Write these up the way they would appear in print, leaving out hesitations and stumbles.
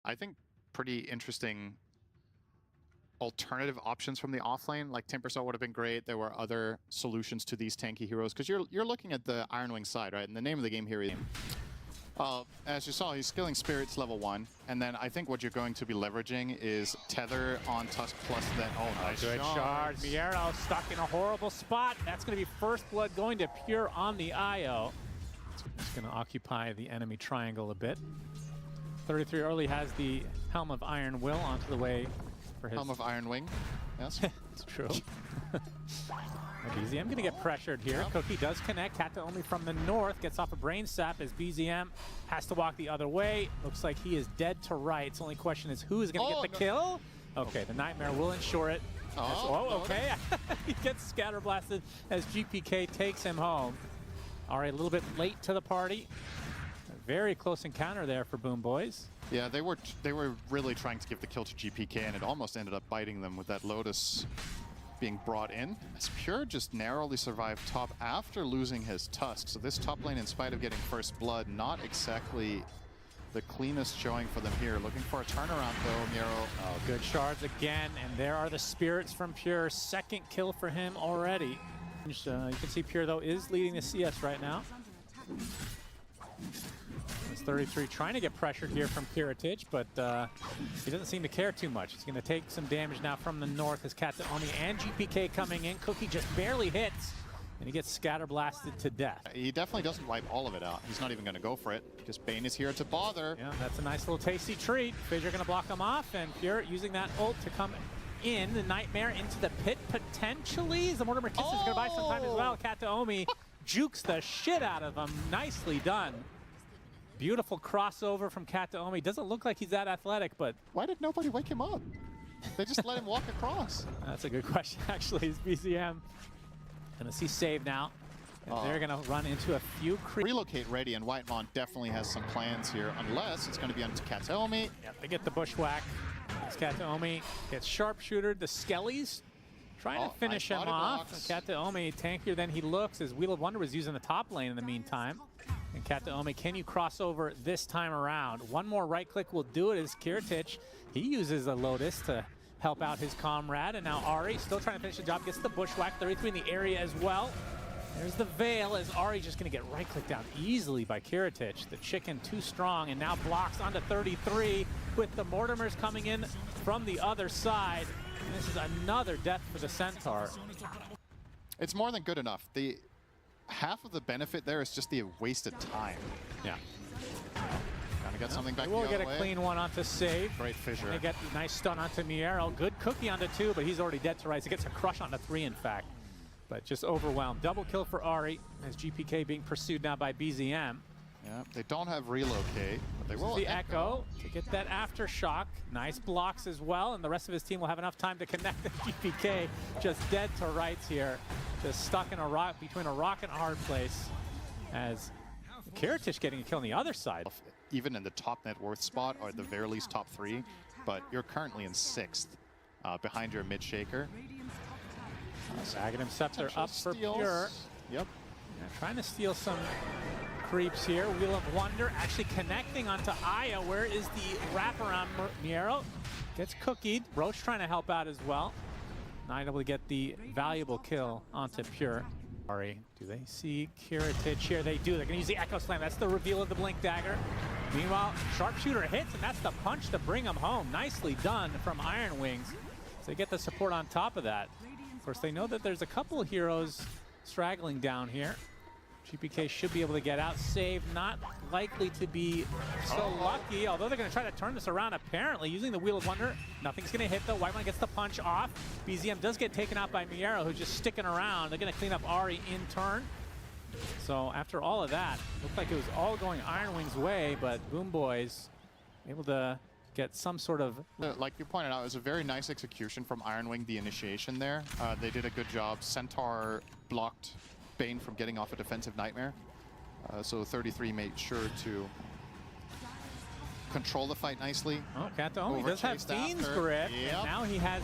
I think pretty interesting alternative options from the offlane. Like Timbersaw would have been great. There were other solutions to these tanky heroes because you're looking at the Iron Wing side, right? And the name of the game here is. As you saw, he's skilling Spirits level 1, and then I think what you're going to be leveraging is Tether on Tusk plus then. Oh, nice good shard. Miero stuck in a horrible spot. That's going to be first blood going to Pure on the IO. It's going to occupy the enemy triangle a bit. 33 early has the Helm of Iron Will onto the way for his... Helm of Iron Wing, yes. It's true. BZM going to get pressured here. Yep. Cookie does connect. Kata only from the north gets off a brain sap as BZM has to walk the other way. Looks like he is dead to rights. Only question is who is going to get the kill? Okay, the Nightmare will ensure it. Okay. He gets scatter blasted as GPK takes him home. All right, a little bit late to the party. A very close encounter there for BoomBoys. Yeah, they were really trying to give the kill to GPK, and it almost ended up biting them with that Lotus being brought in. As Pure just narrowly survived top after losing his Tusk. So this top lane, in spite of getting first blood, not exactly the cleanest showing for them here. Looking for a turnaround though, Miro. Oh, good shards again, and there are the Spirits from Pure. Second kill for him already. You can see Pure though is leading the CS right now. It's 33 trying to get pressured here from Kiritich, but he doesn't seem to care too much. He's going to take some damage now from the north as Kataomi and GPK coming in. Cookie just barely hits, and he gets scatter blasted to death. He definitely doesn't wipe all of it out. He's not even going to go for it. Just Bane is here to bother. Yeah, that's a nice little tasty treat. Fissure going to block him off, and Pure using that ult to come in. The Nightmare into the pit potentially. The Mortimer Kiss is going to buy some time as well. Kataomi jukes the shit out of him. Nicely done. Beautiful crossover from Kataomi. Doesn't look like he's that athletic, but... Why did nobody wake him up? They just let him walk across. That's a good question, actually, is BZM. Gonna see save now. And they're gonna run into a few creeps. Relocate ready, and Whitemon definitely has some plans here, unless it's gonna be onto Kataomi. Yep, they get the bushwhack. As Kataomi gets sharpshootered. The Skellies trying to finish him off. Kataomi tankier than he looks, as Wheel of Wonder was using the top lane in the meantime. And Kataomi, can you cross over this time around? One more right click will do it as Kiritich. He uses the Lotus to help out his comrade. And now Ari, still trying to finish the job, gets the bushwhack. 33 in the area as well. There's the Veil as Ari just going to get right clicked down easily by Kiritich. The chicken too strong and now blocks onto 33 with the Mortimers coming in from the other side. And this is another death for the Centaur. It's more than good enough. Half of the benefit there is just the wasted time. Yeah. Gotta get something back the We'll other get a way. Clean one onto save. Great Fissure. They get the nice stun onto Miero. Good cookie onto 2, but he's already dead to rights. He gets a crush onto 3, in fact. But just overwhelmed. Double kill for Ari as GPK being pursued now by BZM. Yeah, they don't have relocate, but they will. The Echo to get that aftershock. Nice blocks as well, and the rest of his team will have enough time to connect the GPK. Just dead to rights here. Just stuck in a rock, between a rock and a hard place, as Kiritich getting a kill on the other side. Even in the top net worth spot, or at the very least top 3, but you're currently in 6th, behind your mid shaker. Aghanim Scepter up for Pure. Yep. Yeah, trying to steal some creeps here. Wheel of Wonder actually connecting onto Aya. Where is the wraparound? Miero gets cookied. Roach trying to help out as well. Not able to get the valuable kill onto Pure. Sorry, do they see Kiritich here? They do. They're going to use the Echo Slam. That's the reveal of the Blink Dagger. Meanwhile, Sharpshooter hits, and that's the punch to bring him home. Nicely done from Iron Wings. So they get the support on top of that. Of course, they know that there's a couple of heroes straggling down here. GPK should be able to get out. Save not likely to be so lucky, although they're going to try to turn this around apparently using the Wheel of Wonder. Nothing's going to hit though. Whitemon gets the punch off. BZM does get taken out by Miero, who's just sticking around. They're going to clean up Ari in turn. So after all of that, looked like it was all going Iron Wing's way, but BoomBoys able to get some sort of... Like you pointed out, it was a very nice execution from Iron Wing, the initiation there. They did a good job. Centaur blocked Bane from getting off a defensive Nightmare. So 33 made sure to control the fight nicely. Oh, Kataomi does have Fiend's Grip, yep. And now he has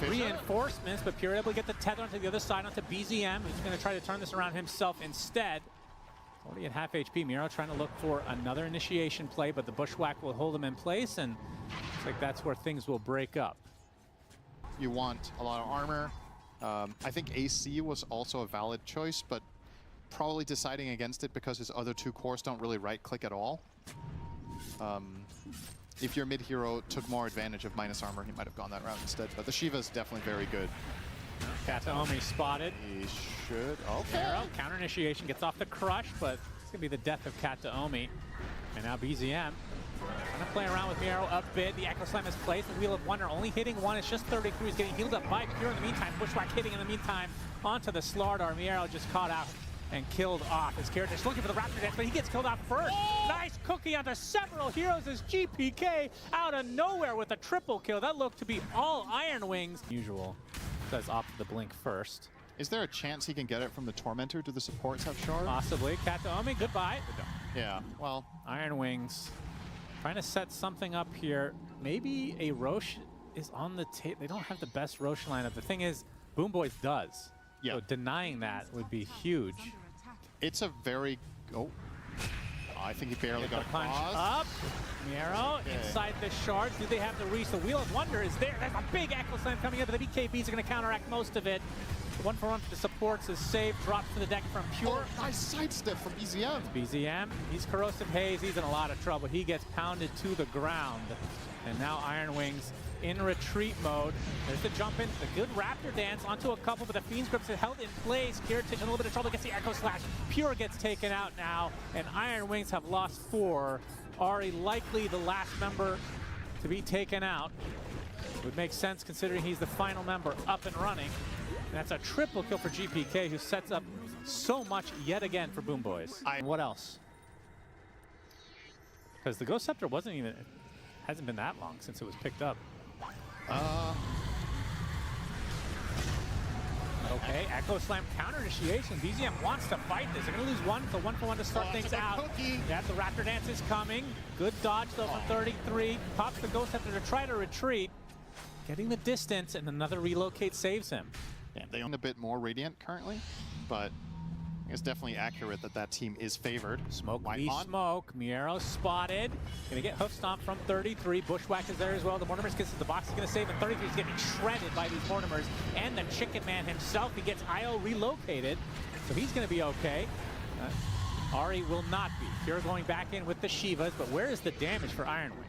reinforcements, but Pure able to get the tether onto the other side onto BZM, who's going to try to turn this around himself instead. Already at half HP, Miro trying to look for another initiation play, but the bushwhack will hold him in place, and looks like that's where things will break up. You want a lot of armor. I think AC was also a valid choice, but probably deciding against it because his other two cores don't really right-click at all. If your mid-hero took more advantage of minus armor, he might have gone that route instead. But the Shiva is definitely very good. Kataomi spotted. He should. Okay. Miro, counter initiation, gets off the crush, but it's going to be the death of Kataomi. And now BZM trying to play around with Miro up bid. The Echo Slam is placed. The Wheel of Wonder only hitting one. It's just 33. He's getting healed up by Pure in the meantime. Bushwhack hitting in the meantime onto the Slardar. Miro just caught out and killed off. His character's looking for the Raptor dance, but he gets killed off first. Oh! Nice cookie onto several heroes as GPK out of nowhere with a triple kill. That looked to be all Iron Wings. Usual. Says opted the blink first. Is there a chance he can get it from the Tormentor? Do the supports have shard? Possibly. Kataomi, goodbye. Yeah, well. Iron Wings trying to set something up here. Maybe a Roche is on the tape. They don't have the best Roche lineup. The thing is, BoomBoys does. Yeah. So denying that would be huge. It's a very... Oh. I think he barely got a punch cross. Up. Miro inside the shard. Do they have the reach? The Wheel of Wonder is there. There's a big Echo Slam coming in, but the BKBs are going to counteract most of it. One for one for the supports is saved. Drops to the deck from Pure. Oh, nice sidestep from BZM. BZM, he's Corrosive Haze. He's in a lot of trouble. He gets pounded to the ground. And now Iron Wings in retreat mode. There's the jump in, the good Raptor dance onto a couple, but the Fiend's Grips is held in place. Kiritich in a little bit of trouble, gets the Echo Slash. Pure gets taken out now, and Iron Wings have lost 4. Ari likely the last member to be taken out. Would make sense considering he's the final member up and running. And that's a triple kill for GPK, who sets up so much yet again for BoomBoys. What else? Because the Ghost Scepter hasn't been that long since it was picked up. Okay, Echo Slam counter initiation. BZM wants to fight this. They're going to lose one, so 1 for 1 to start things out. Yeah, the Raptor Dance is coming. Good dodge though from 33. Pops the Ghost Scepter to try to retreat. Getting the distance, and another relocate saves him. Yeah, they own a bit more Radiant currently, but it's definitely accurate that that team is favored. Smoke v smoke. Miro spotted. Gonna get hoof stomp from 33. Bushwhack is there as well. The Mortimer's kisses. The box is gonna save, and 33 is getting shredded by these Mortimers. And the Chicken Man himself, he gets IO relocated, so he's gonna be okay. Ari will not be. Pure going back in with the Shivas, but where is the damage for Iron Wing?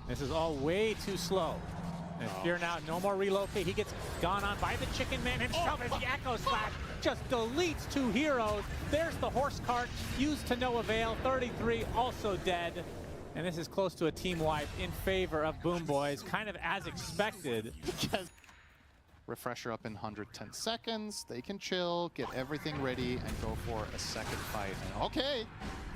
This is all way too slow. And Pure now, no more relocate. He gets gone on by the Chicken Man himself as the Echo Slash just deletes 2 heroes. There's the horse cart, used to no avail. 33 also dead. And this is close to a team wipe in favor of BoomBoys, kind of as expected. Refresher up in 110 seconds. They can chill, get everything ready, and go for a second fight. And okay.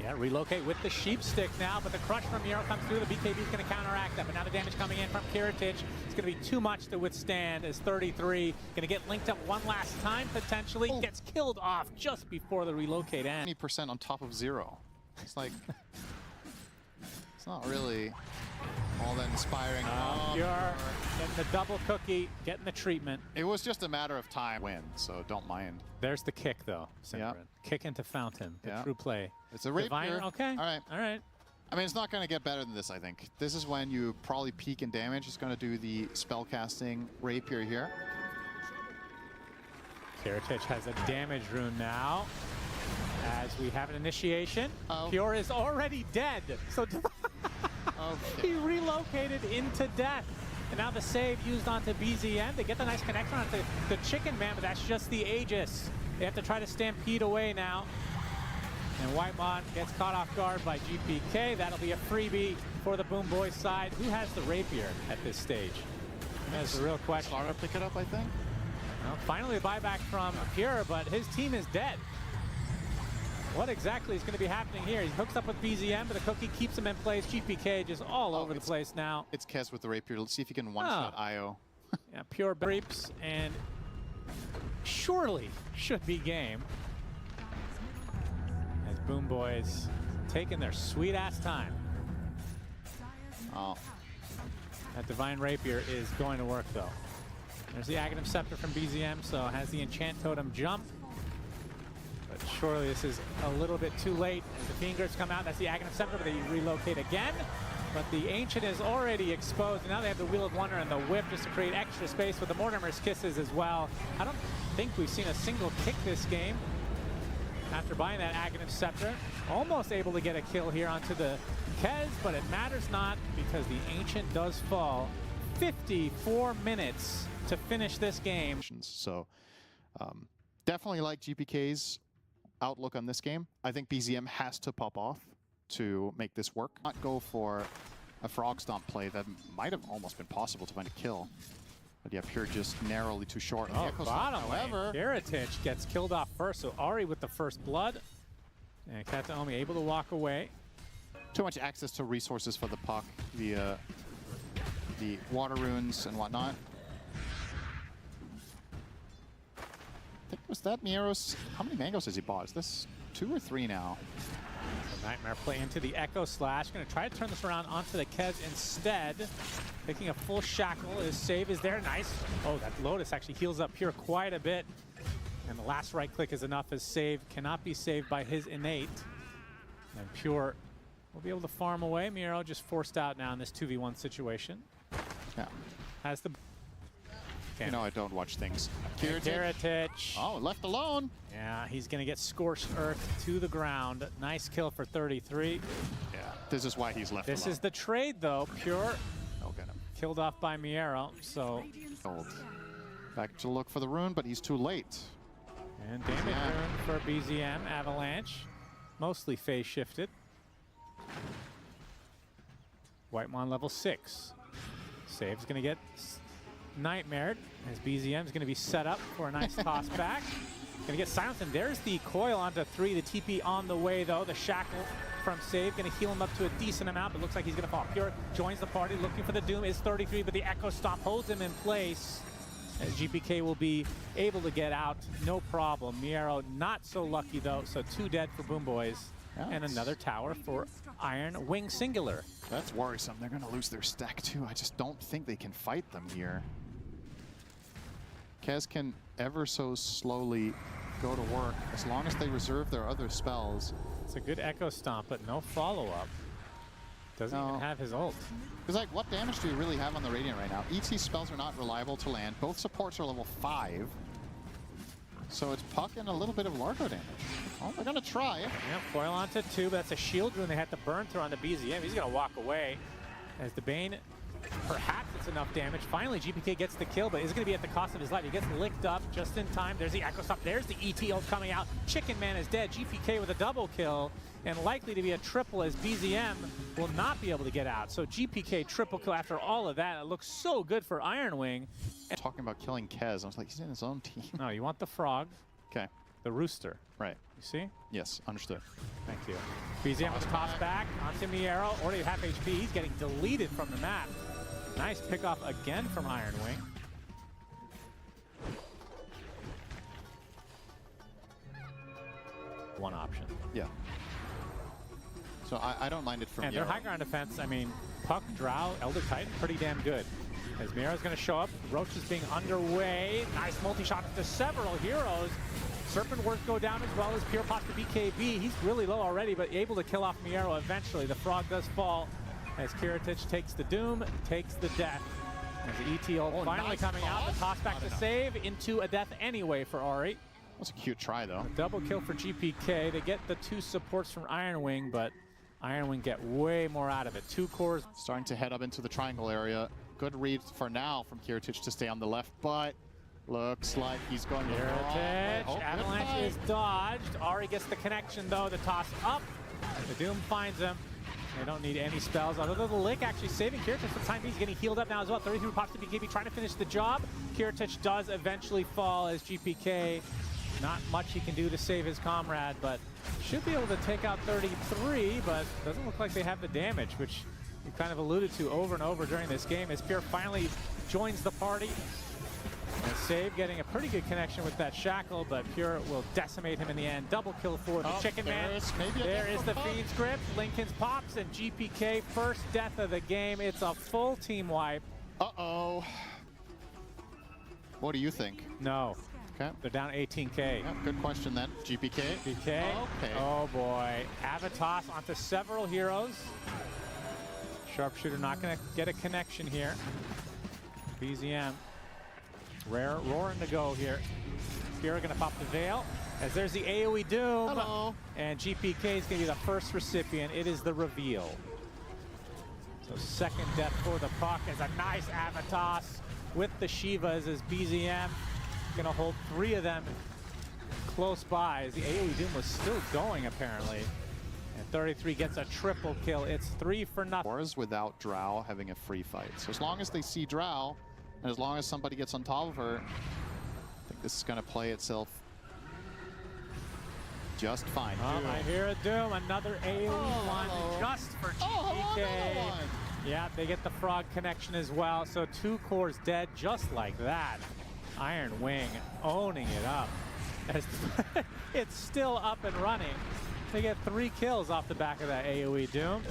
Yeah, relocate with the sheep stick now, but the crush from Miro comes through. The BKB is going to counteract that, but now the damage coming in from Kiritich. It's going to be too much to withstand as 33 going to get linked up one last time, potentially. Gets killed off just before the relocate ends. 20% on top of 0. It's like, it's not really all that inspiring. Pure getting the double cookie, getting the treatment. It was just a matter of time win, so don't mind. There's the kick, though. Yep. Kick into Fountain, the true play. It's a rapier. Okay. All right. All right. I mean, it's not going to get better than this, I think. This is when you probably peak in damage. It's going to do the spellcasting rapier here. Kiritich has a damage rune now. As we have an initiation. Pure is already dead. So he relocated into death. And now the save used onto BZM. They get the nice connection onto the Chicken Man, but that's just the Aegis. They have to try to stampede away now. And Whitemon gets caught off guard by GPK. That'll be a freebie for the BoomBoys side. Who has the rapier at this stage? That's the real question. Slardar pick it up, I think. Well, finally a buyback from Pure, but his team is dead. What exactly is going to be happening here? He hooks up with BZM, but the cookie keeps him in place. GPK just all over the place now. It's Kez with the rapier. Let's see if he can one-shot IO. Yeah, Pure creeps, and surely should be game. As BoomBoys taking their sweet-ass time. That Divine Rapier is going to work, though. There's the Aghanim Scepter from BZM, so has the Enchant Totem jump. But surely this is a little bit too late as the fingers come out. That's the Aghanim Scepter, but they relocate again. But the Ancient is already exposed, and now they have the Wheel of Wonder and the Whip just to create extra space with the Mortimer's Kisses as well. I don't think we've seen a single kick this game after buying that Aghanim Scepter. Almost able to get a kill here onto the Kez, but it matters not because the Ancient does fall. 54 minutes to finish this game. So definitely like GPK's outlook on this game. I think BZM has to pop off to make this work. Not go for a frog stomp play that might have almost been possible to find a kill. But yeah, Pure just narrowly too short. Oh, bottom however, Kiritich gets killed off first, so Ari with the first blood. And Kataomi able to walk away. Too much access to resources for the puck via the water runes and whatnot. I think was that Miero's. How many mangoes has he bought? Is this 2 or 3 now? Nightmare play into the Echo Slash. Going to try to turn this around onto the Kez instead. Taking a full shackle. His save is there. Nice. Oh, that Lotus actually heals up Pure quite a bit. And the last right click is enough as save. Cannot be saved by his innate. And Pure will be able to farm away. Miero just forced out now in this 2v1 situation. Yeah. Has the... You know I don't watch things. Kiritich. Oh, left alone. Yeah, he's going to get Scorched Earth to the ground. Nice kill for 33. Yeah, this is why he's left This alone. is the trade, though. Pure Oh, get him. killed off by Miero, so... Old. Back to look for the rune, but he's too late. And damage rune for BZM. Avalanche. Mostly phase shifted. Whitemon level 6. Save's going to get nightmared as BZM is going to be set up for a nice toss back. Going to get silenced, and there's the coil onto 3. The TP on the way, though. The shackle from Save going to heal him up to a decent amount, but looks like he's going to fall. Pure joins the party, looking for the Doom. Is 33, but the Echo Stomp holds him in place. As GPK will be able to get out, no problem. Miero not so lucky, though, so 2 dead for BoomBoys. Yeah, and another tower for Iron Wing Singular. That's worrisome. They're going to lose their stack, too. I just don't think they can fight them here. Kez can ever so slowly go to work as long as they reserve their other spells. It's a good Echo Stomp, but no follow-up. Doesn't even have his ult. Because, like, what damage do you really have on the Radiant right now? ET spells are not reliable to land. Both supports are level 5. So it's Puck and a little bit of Largo damage. Oh, they're going to try. Yep, foil onto 2, but that's a shield rune they had to burn through on the BZM. He's going to walk away as the Bane, perhaps it's enough damage. Finally, GPK gets the kill, but it's going to be at the cost of his life. He gets licked up just in time. There's the Echo Stop. There's the ET ult coming out. Chicken Man is dead. GPK with a double kill, and likely to be a triple as BZM will not be able to get out. So GPK triple kill after all of that. It looks so good for Iron Wing. Talking about killing Kez, I was like, he's in his own team. No, you want the frog. Okay. The rooster. Right. You see? Yes, understood. Thank you. BZM with the toss back onto Miero. Already half HP. He's getting deleted from the map. Nice pickoff again from Iron Wing. One option. Yeah. So I don't mind it from And their high ground defense, I mean, Puck, Drow, Elder Titan, pretty damn good. As Miero's going to show up, Roach is being underway. Nice multi-shot to several heroes. Serpent Worth go down as well as Pure Pops to BKB. He's really low already, but able to kill off Miero eventually. The frog does fall as Kiritich takes the Doom, takes the death. As the ET ult finally nice coming out, the toss back to save into a death anyway for Ari. That's a cute try, though. A double kill for GPK. They get the 2 supports from Iron Wing, but Iron Wing get way more out of it. 2 cores. Starting to head up into the triangle area. Good read for now from Kiritich to stay on the left, but looks like he's going to Kiritich, Avalanche is dodged. Ari gets the connection, though. The toss up. The Doom finds him. They don't need any spells, although the Lick actually saving Kiritich for the time being. He's getting healed up now as well. 33 pops to BKB trying to finish the job. Kiritich does eventually fall as GPK. Not much he can do to save his comrade, but should be able to take out 33, but doesn't look like they have the damage, which we kind of alluded to over and over during this game as Pure finally joins the party. And Save getting a pretty good connection with that shackle, but Pure will decimate him in the end. Double kill for the Chicken Man. There is the Fiend's Grip. Lincoln's pops and GPK first death of the game. It's a full team wipe. Uh-oh. What do you think? No. Okay. They're down 18K. Yeah, good question then. GPK. GPK. Okay. Oh boy. Avatos onto several heroes. Sharpshooter not going to get a connection here. BZM. Roaring to go here. Spear going to pop the Veil. As there's the AoE Doom. Hello. And GPK is going to be the first recipient. It is the reveal. So second death for the puck as a nice Avatos with the Shivas as BZM going to hold 3 of them close by as the AoE Doom was still going apparently. And 33 gets a triple kill. It's 3 for nothing. Wars without Drow having a free fight. So as long as they see Drow, and as long as somebody gets on top of her, I think this is going to play itself just fine. I hear a Doom, another AoE one just for GPK. Yeah, they get the frog connection as well. So 2 cores dead just like that. Iron Wing owning it up. As it's still up and running. They get 3 kills off the back of that AoE Doom.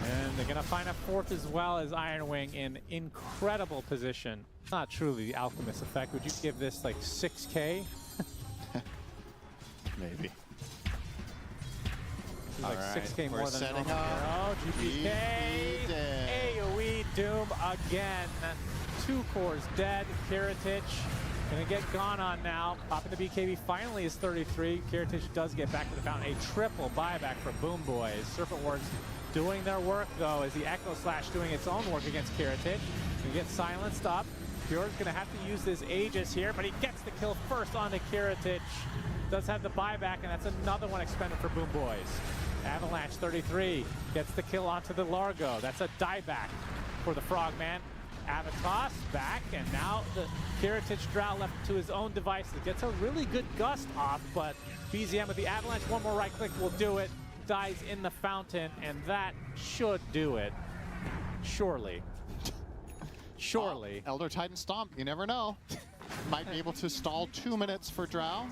And they're going to find a 4th as well as Iron Wing in incredible position. Not truly the Alchemist effect. Would you give this like 6K? Maybe. Like right. 6K We're more than setting normal. up. Oh, GPK. AoE Doom again. 2 cores dead. Kiritich gonna get gone on now. Popping the BKB finally is 33. Kiritich does get back to the fountain. A triple buyback for BoomBoys. Serpent Wards doing their work though as the Echo Slash doing its own work against Kiritich. He gets silenced up. Pure's gonna have to use this Aegis here, but he gets the kill first on the Kiritich. Does have the buyback, and that's another one expended for BoomBoys. Avalanche 33 gets the kill onto the Largo. That's a dieback for the Frogman. Avatos back, and now the Kiritich Drow left to his own devices. Gets a really good gust off, but BZM with the Avalanche, one more right click will do it. Dies in the fountain, and that should do it. Surely. Surely. Elder Titan Stomp, you never know. Might be able to stall 2 minutes for Drow.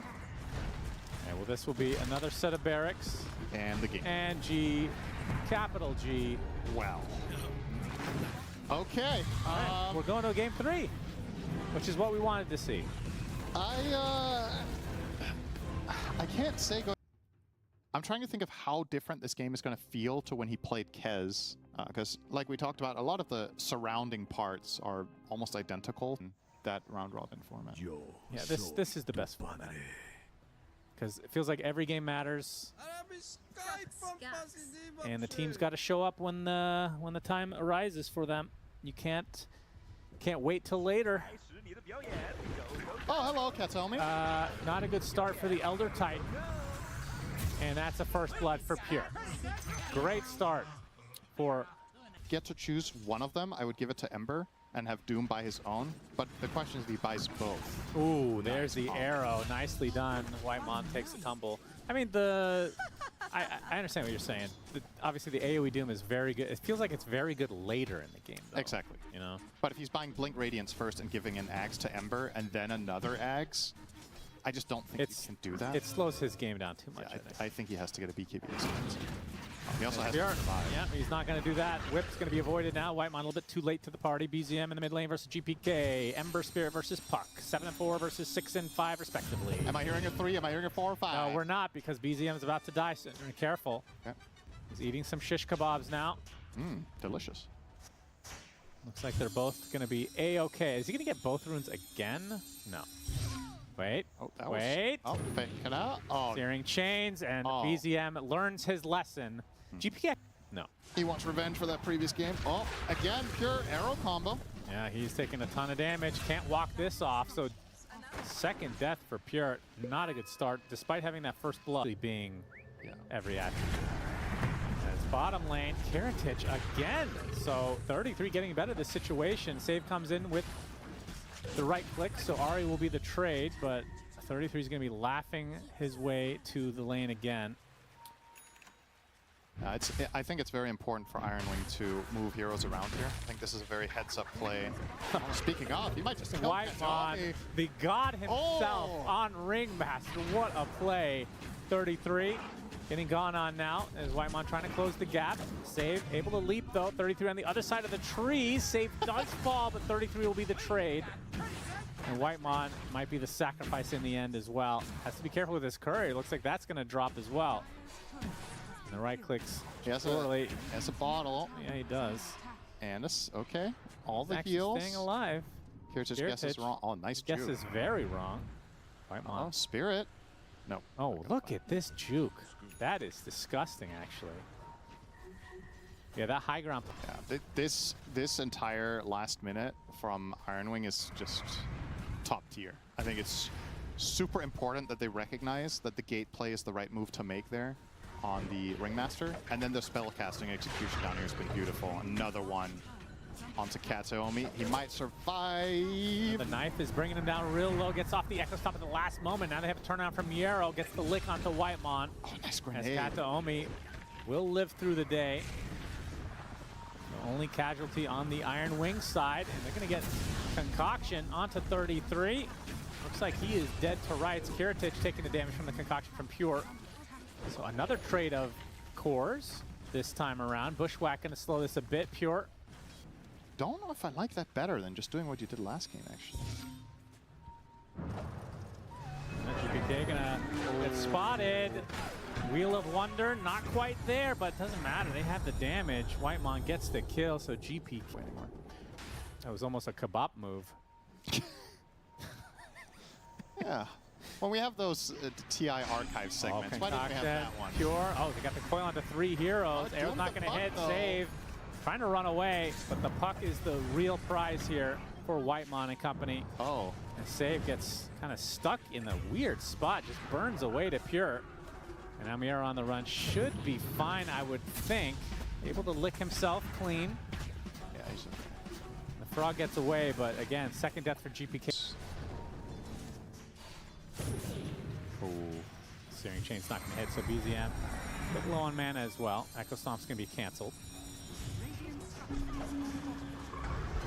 And well, this will be another set of barracks. And the game. And G, capital G, well. Okay. All right, we're going to game 3, which is what we wanted to see. I can't say. I'm trying to think of how different this game is going to feel to when he played Kez, because like we talked about, a lot of the surrounding parts are almost identical in that round robin format. Yeah, this is the best format. Because it feels like every game matters, and the team's got to show up when the time arises for them. You can't wait till later. Oh, hello, Katomi. Not a good start for the Elder Titan, and that's a first blood for Pure. Great start for. Get to choose one of them, I would give it to Ember and have Doom buy his own. But the question is if he buys both. Ooh, there's the arrow. Nicely done. Whitemon takes a tumble. I mean, I understand what you're saying. Obviously, the AoE Doom is very good. It feels like it's very good later in the game, though. Exactly. You know? But if he's buying Blink Radiance first and giving an Axe to Ember and then another Axe, I just don't think he can do that. It slows his game down too much, Yeah, I think he has to get a BKB this time. He also has Pure. to survive. Yeah, he's not going to do that. Whip's going to be avoided now. Whitemon a little bit too late to the party. BZM in the mid lane versus GPK. Ember Spirit versus Puck. 7 and 4 versus 6 and 5 respectively. Am I hearing a 3? Am I hearing a 4 or 5? No, we're not, because BZM is about to die soon. Careful. Okay. He's eating some shish kebabs now. Delicious. Looks like they're both going to be A-okay. Is he going to get both runes again? No. Wait. Oh, that Wait. Was, fake it out. Oh, Searing chains, and BZM learns his lesson. GPK. No. He wants revenge for that previous game. Oh, again, Pure arrow combo. Yeah, he's taking a ton of damage. Can't walk this off. So second death for Pure. Not a good start, despite having that first blood being every attribute. As bottom lane, Kiritich again. So 33 getting better of the situation. Save comes in with the right click, so Ari will be the trade, but 33 is going to be laughing his way to the lane again. I think it's very important for Iron Wing to move heroes around here. I think this is a very heads-up play. Speaking of, he might just Whitemon, the god himself on Ringmaster. What a play. 33 getting gone on now as Whitemon trying to close the gap. Save, able to leap though. 33 on the other side of the tree. Save does fall, but 33 will be the trade. And Whitemon might be the sacrifice in the end as well. Has to be careful with his courier. Looks like that's going to drop as well. And the right clicks He has shortly. a bottle. Yeah, he does. And okay. All He's the actually heals. staying alive. Here's his guess is wrong. Oh, nice juke. Guess is very wrong. Whitemon. Oh, Spirit. No. Oh, look at this juke. That is disgusting, actually. Yeah, that high ground. Yeah, this entire last minute from Ironwing is just top tier. I think it's super important that they recognize that the gate play is the right move to make there on the Ringmaster. And then the spellcasting execution down here has been beautiful. Another one onto Kataomi. He might survive. The knife is bringing him down real low. Gets off the Echo Stomp at the last moment. Now they have a turnaround from Miero. Gets the lick onto Whitemon. Oh, nice As grenade. Kataomi will live through the day. The only casualty on the Iron Wing side. And they're going to get Concoction onto 33. Looks like he is dead to rights. Kiritich taking the damage from the Concoction from Pure. So another trade of cores this time around. Bushwhack going to slow this a bit. Pure. Don't know if I like that better than just doing what you did last game, actually. GPK gonna get spotted. Wheel of Wonder, not quite there, but it doesn't matter. They have the damage. Whitemon gets the kill, so GPK. Anymore. That was almost a kebab move. Yeah. When we have those TI archive segments, why didn't we have that one? Pure. Oh, they got the coil onto 3 heroes. Oh, Arrow's not the going to puck, hit. though. Save. Trying to run away, but the puck is the real prize here for Whitemon and company. Oh. And Save gets kind of stuck in the weird spot, just burns away to Pure. And Amiero on the run should be fine, I would think. Able to lick himself clean. Yeah, he's The Frog gets away, but again, second death for GPK. Oh, Searing Chain's not going to hit, so BZM a bit low on mana as well. Echo Stomp's going to be canceled.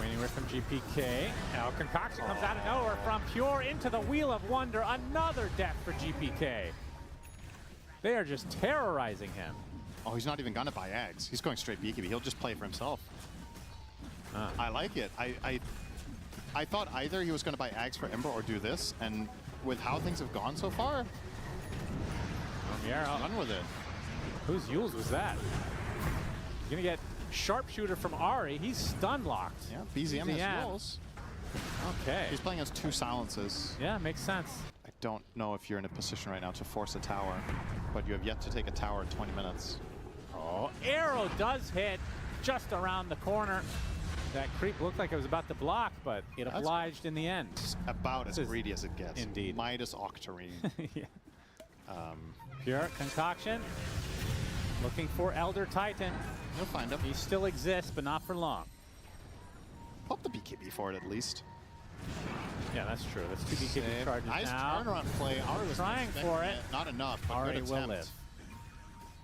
Waiting away from GPK. Now Concoction comes out of nowhere from Pure into the Wheel of Wonder. Another death for GPK. They are just terrorizing him. Oh, he's not even gonna buy Ags. He's going straight BKB. He'll just play for himself. I like it. I thought either he was gonna buy Ags for Ember or do this, and with how things have gone so far, run with it. Whose Yules was that? He's gonna get Sharpshooter from Ari. He's stun locked. Yeah, BZM has rules. Okay. He's playing as 2 silences. Yeah, makes sense. I don't know if you're in a position right now to force a tower, but you have yet to take a tower in 20 minutes. Oh, Arrow does hit just around the corner. That creep looked like it was about to block, but it obliged in the end. About as greedy as it gets. Indeed. Midas Octarine. Yeah. Pure Concoction. Looking for Elder Titan. You'll find him. He still exists, but not for long. Pop the BKB for it at least. Yeah, that's true. That's 2 BKB charges nice now. turnaround play. Ari was trying for it. Not enough, but Ari good will attempt. live.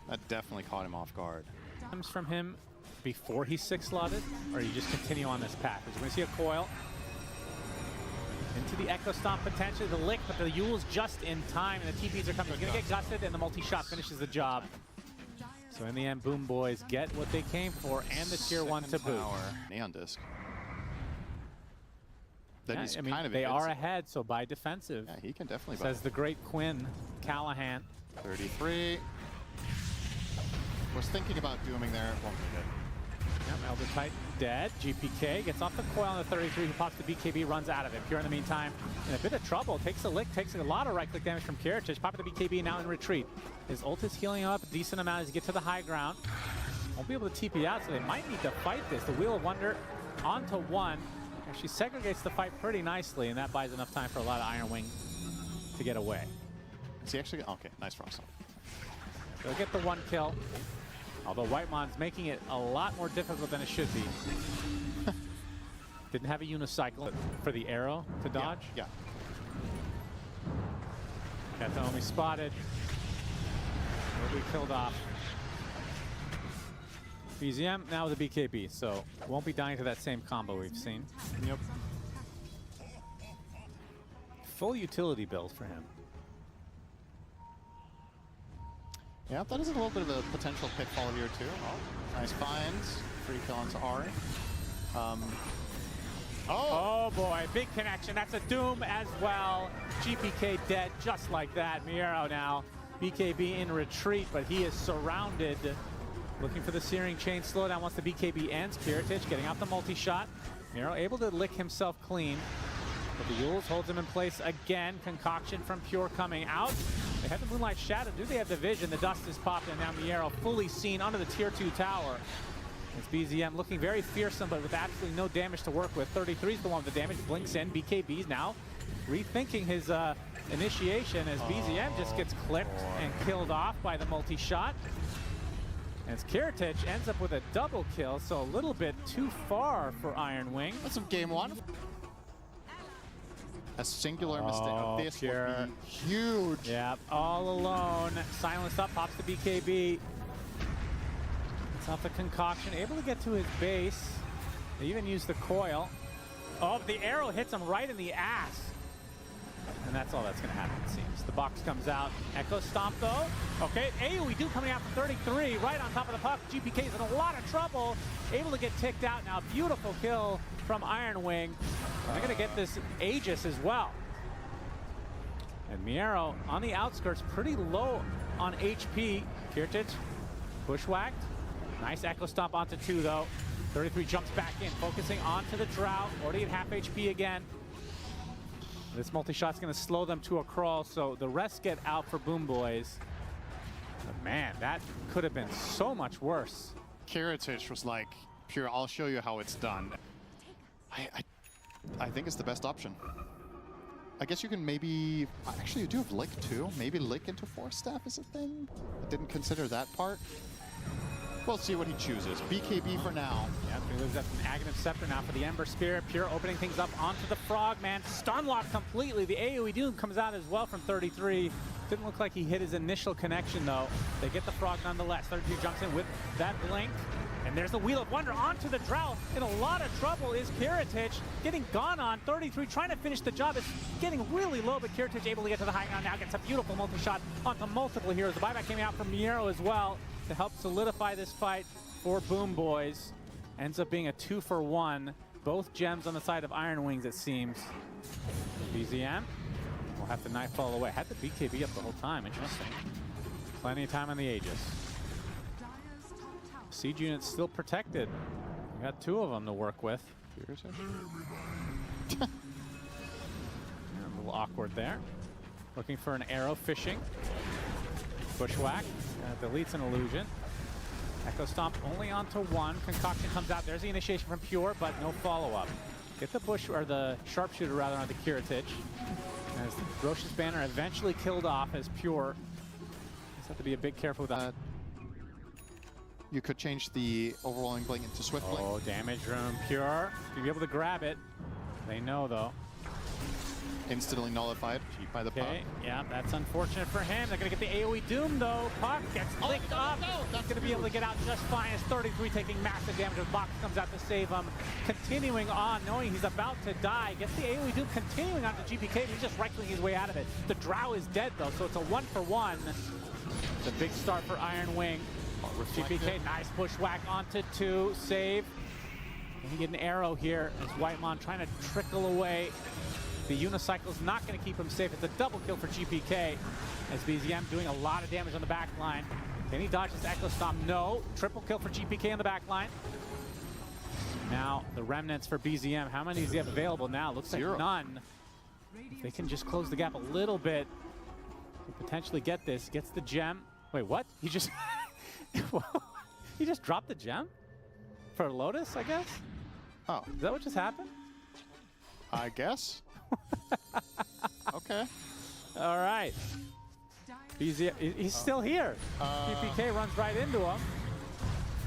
That definitely caught him off guard. Comes from him before he's 6-slotted, or you just continue on this path? Because we're going to see a coil. Into the Echo Stomp, potentially the lick, but the Yule's just in time, and the TPs are coming. He's going to get gusted, and the multi-shot finishes the job. So in the end, BoomBoys get what they came for, and the tier 1 to boot. Neon Disc. Then Yeah, he's I mean, kind of they are ahead, so buy defensive. Yeah, he can definitely buy. Says the great Quinn Callahan. 33. Was thinking about dooming there. Won't need it. Yep, Elder Titan dead. GPK gets off the coil on the 33. He pops the BKB, runs out of it. Pure in the meantime in a bit of trouble. Takes a lick, takes a lot of right-click damage from Kiritich. Popping the BKB now in retreat. His ult is healing up a decent amount as he gets to the high ground. Won't be able to TP out, so they might need to fight this. The Wheel of Wonder onto 1. She segregates the fight pretty nicely, and that buys enough time for a lot of Iron Wing to get away. Is he actually? Okay, nice Frost. They'll get the 1 kill. Although Whitemon's making it a lot more difficult than it should be. Didn't have a unicycle for the arrow to dodge. Yeah. Kataomi spotted. Will be killed off. BZM now with a BKB, so won't be dying to that same combo we've seen. Yep. Full utility build for him. Yeah, that is a little bit of a potential pitfall here too. Oh, nice finds. Free kill onto Ari. Oh boy, big connection. That's a Doom as well. GPK dead just like that. Miero now. BKB in retreat, but he is surrounded. Looking for the Searing Chain slowdown once the BKB ends. Kiritich getting out the multi-shot. Miero able to lick himself clean. But the Yules holds him in place again. Concoction from Pure coming out. They have the Moonlight Shadow. Do they have the vision? The dust is popped, and now Miero fully seen under the tier 2 tower. It's BZM looking very fearsome, but with absolutely no damage to work with. 33 is the one with the damage. Blinks in. BKB's now rethinking his initiation as BZM just gets clipped and killed off by the multi-shot. As Kiritich ends up with a double kill, so a little bit too far for Iron Wing. That's some game one. A singular mistake of this Pure. would be huge. Yeah, all alone. Silence up, pops the BKB. It's off the concoction, able to get to his base. They even use the coil. Oh, the arrow hits him right in the ass. And that's all that's going to happen, it seems. The box comes out. Echo Stomp, though. Okay, AoE do coming out from 33, right on top of the puck. GPK is in a lot of trouble. Able to get ticked out now. Beautiful kill from Iron Wing. They're going to get this Aegis as well. And Miero on the outskirts, pretty low on HP. Kiritich, bushwhacked. Nice Echo Stomp onto 2, though. 33 jumps back in, focusing onto the Drought. Already at half HP again. This multi-shot's going to slow them to a crawl, so the rest get out for BoomBoys. But man, that could have been so much worse. Kiritich was like, Pure, I'll show you how it's done. I think it's the best option. I guess you can maybe, actually you do have Lick too. Maybe Lick into Force Staff is a thing. I didn't consider that part. We'll see what he chooses. BKB for now. Yeah, he lives up an Aghanim Scepter now for the Ember Spirit. Pure opening things up onto the Frogman. Stun locked completely. The AoE Doom comes out as well from 33. Didn't look like he hit his initial connection, though. They get the Frog nonetheless. 33 jumps in with that Blink. And there's the Wheel of Wonder onto the Drought. In a lot of trouble is Kiritich. Getting gone on. 33 trying to finish the job. It's getting really low, but Kiritich able to get to the high ground now. Gets a beautiful multi-shot onto multiple heroes. The buyback came out from Miero as well to help solidify this fight for BoomBoys. Ends up being a 2-for-1. Both gems on the side of Iron Wings, it seems. BZM will have to Nightfall away. Had the BKB up the whole time. Interesting. Plenty of time on the Aegis. Siege unit's still protected. We got 2 of them to work with. A little awkward there. Looking for an arrow, fishing. Bushwhack. Deletes an illusion. Echo Stomp only onto 1. Concoction comes out. There's the initiation from Pure, but no follow-up. Get the bush, or the sharpshooter rather, onto Kiritich. As Roche's banner eventually killed off as Pure. Just have to be a bit careful with that. You could change the Overwhelming Blink into Swift Blink. Oh, damage room. Pure. You'll be able to grab it. They know, though. Instantly nullified by the puck. Yeah, that's unfortunate for him. They're going to get the AoE Doom, though. Puck gets licked up. He's going to be able to get out just fine as 33 taking massive damage. The box comes out to save him. Continuing on, knowing he's about to die. Gets the AoE Doom continuing on to GPK. He's just right-clicking his way out of it. The Drow is dead, though, so it's a 1-for-1. It's a big start for Iron Wing. GPK, nice bushwhack onto 2. Save. And he get an arrow here as Whitemon trying to trickle away. The unicycle's not going to keep him safe. It's a double kill for GPK as BZM doing a lot of damage on the back line. Can he dodge this Echo Stomp? No. Triple kill for GPK on the back line. Now the remnants for BZM. How many does he have available now? Looks like 0. None. If they can just close the gap a little bit, could potentially get this. Gets the gem. Wait, what? He just he just dropped the gem for Lotus, I guess. Oh, Is that what just happened? I guess. Okay. All right. He's still here. GPK runs right into him.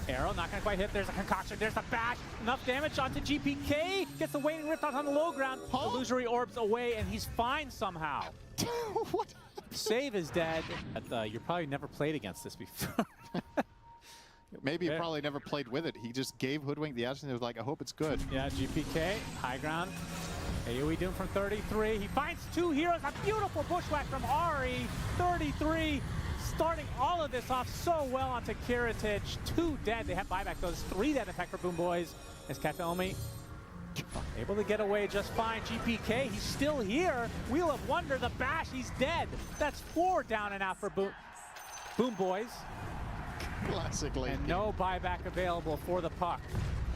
Arrow, not going to quite hit. There's a concoction. There's a bash. Enough damage onto GPK. Gets the Waning Rift out on the low ground. Illusory orbs away, and he's fine somehow. What? Save is dead. You probably never played against this before. Maybe he probably never played with it. He just gave Hoodwink the action and was like, I hope it's good. Yeah, GPK, high ground. AoE Doom from 33. He finds 2 heroes. A beautiful bushwhack from Ari. 33 starting all of this off so well onto Kiritich. 2 dead. They have buyback. Those 3 dead, in fact, for BoomBoys. As Kataomi Able to get away just fine. GPK, he's still here. Wheel of Wonder, the bash, he's dead. That's 4 down and out for BoomBoys. Classic late And game. no buyback available for the puck.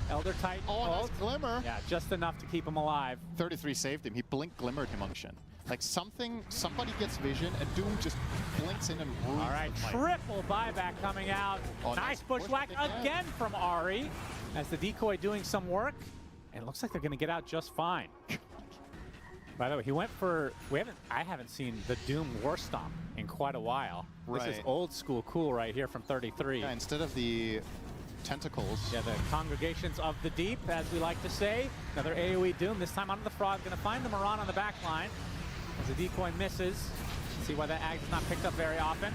Elder Titan. Oh, nice glimmer. Yeah, just enough to keep him alive. 33 saved him. He blink glimmered him on the shin. Like somebody gets vision, and Doom just blinks in and ruins All right, the fight. triple buyback coming out. Oh, nice nice bushwhack pushback again from Ari as the decoy doing some work. And it looks like they're going to get out just fine. By the way, he went for, I haven't seen the Doom War Stomp in quite a while. This is Right. old school cool right here from 33. Yeah, instead of the tentacles. Yeah, the congregations of the deep, as we like to say. Another AoE Doom, this time onto the Frog. Going to find the Moran on the back line as the decoy misses. See why that ag is not picked up very often.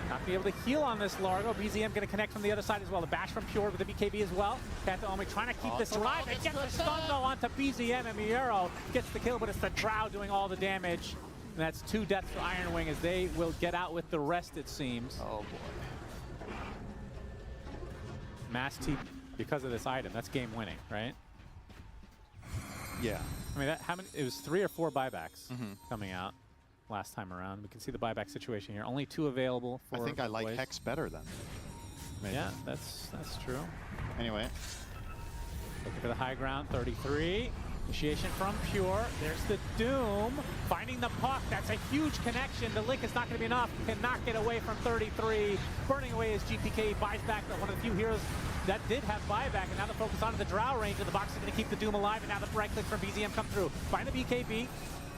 Not be able to heal on this Largo. BZM going to connect from the other side as well. The bash from Pure with the BKB as well. Omi trying to keep this alive. It gets the stun though onto BZM, and Miero gets the kill, but it's the Drow doing all the damage. And that's 2 deaths for Iron Wing as they will get out with the rest, it seems. Oh boy. Mass T because of this item. That's game winning, right? Yeah. I mean, how many? It was 3 or 4 buybacks coming out last time around. We can see the buyback situation here. Only 2 available for I think I like boys. Hex better then. Maybe. Yeah, that's true. Anyway. Looking for the high ground, 33. Initiation from Pure. There's the Doom. Finding the puck. That's a huge connection. The link is not going to be enough. Cannot get away from 33. Burning away as GPK buys back one of the few heroes that did have buyback. And now the focus onto the Drow range. And the box is going to keep the Doom alive. And now the right click from BZM come through. Find the BKB.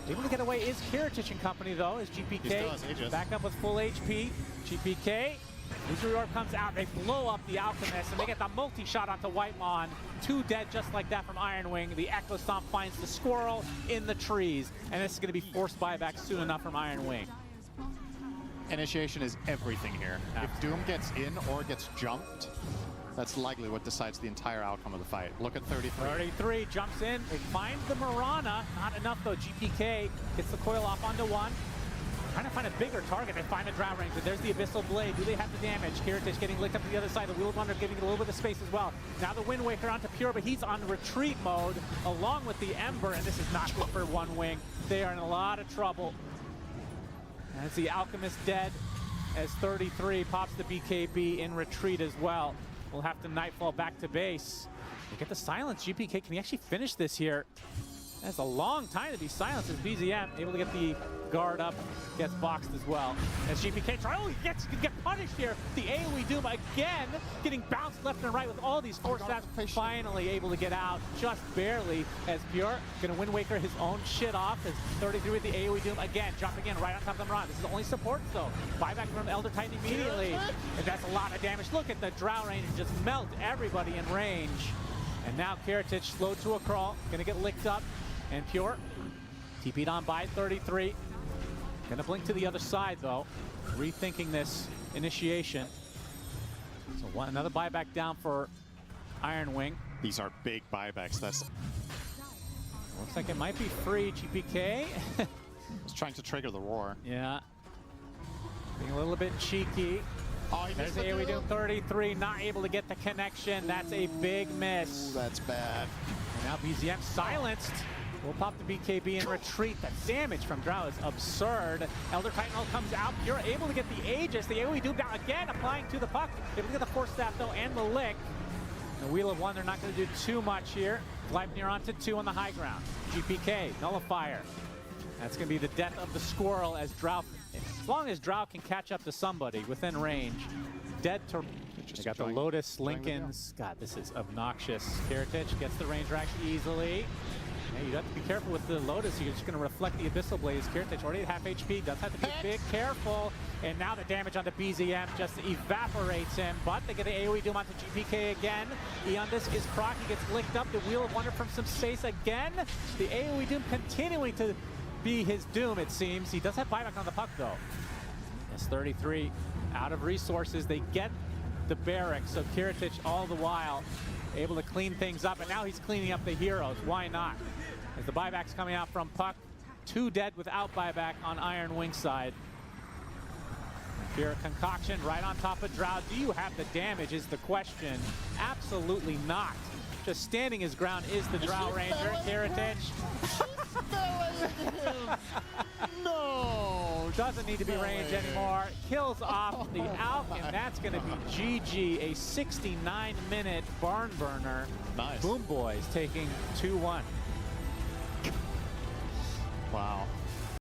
Able to get away is Kiritich and company, though, as GPK back up with full HP. GPK. Usury Orb comes out, they blow up the Alchemist, and they get the multi-shot onto Whitelawn. 2 dead just like that from Iron Wing. The Echo Stomp finds the squirrel in the trees, and this is going to be forced buyback soon enough from Iron Wing. Initiation is everything here. If Doom gets in or gets jumped, that's likely what decides the entire outcome of the fight. Look at 33. 33 jumps in, they find the Marana. Not enough though, GPK gets the coil off onto 1. Trying to find a bigger target. They find a Drow Ranger. There's the Abyssal Blade. Do they have the damage? Kiritich getting licked up to the other side. The Wheel of Wonder giving it a little bit of space as well. Now the Wind Waker onto Pure, but he's on retreat mode along with the Ember, and this is not good for One Wing. They are in a lot of trouble. As the Alchemist dead, as 33 pops the BKB in retreat as well. We'll have to Nightfall back to base. We get the silence. GPK, can he actually finish this here? That's a long time to be silenced as BZM able to get the guard up, gets boxed as well. As GPK tries, he gets punished here. The AoE Doom again, getting bounced left and right with all these force stats. Finally able to get out, just barely, as Pure gonna Wind Waker his own shit off. As 33 with the AoE Doom again, jumping in right on top of the Moran. This is only support though. Buyback from Elder Titan immediately, and that's a lot of damage. Look at the Drow range just melt everybody in range. And now Kiritich slowed to a crawl, gonna get licked up. And Pure, TP'd on by 33. Gonna blink to the other side though. Rethinking this initiation. So another buyback down for Iron Wing. These are big buybacks. That's Looks like it might be free, GPK. it's trying to trigger the roar. Yeah. Being a little bit cheeky. Oh, he There's missed the the AoE Doom 33, not able to get the connection. That's a big miss. Ooh, that's bad. And now BZM silenced. We'll pop the BKB and retreat. The damage from Drow is absurd. Elder Titan comes out. You're able to get the Aegis. The AoE Doom down again, applying to the puck. Able to get the Force Staff though, and the Lick. The Wheel of Wonder not going to do too much here. Gleipnir onto 2 on the high ground. GPK, Nullifier. That's going to be the death of the squirrel as Drow, as long as Drow can catch up to somebody within range. Dead to... They got the Lotus, Lincolns. God, this is obnoxious. Kiritich gets the range actually easily. Yeah, you have to be careful with the Lotus. You're just going to reflect the Abyssal Blaze. Kiritich already at half HP. Does have to be a bit careful. And now the damage onto BZM just evaporates him. But they get an AoE Doom onto GPK again. Eondis is proc. He gets licked up. The Wheel of Wonder from some space again. The AoE Doom continuing to be his doom, it seems. He does have buyback on the puck, though. Yes, 33 out of resources. They get the barracks. So Kiritich all the while able to clean things up. And now he's cleaning up the heroes. Why not? As the buyback's coming out from Puck. 2 dead without buyback on Iron Wing side. Pure concoction right on top of Drow. Do you have the damage is the question. Absolutely not. Dota standing his ground is the Drow Ranger. Heritage. No! Doesn't need to be range anymore. Kills off the Alp, and that's going to be GG. A 69-minute barn burner. Nice. BoomBoys taking 2-1. Wow.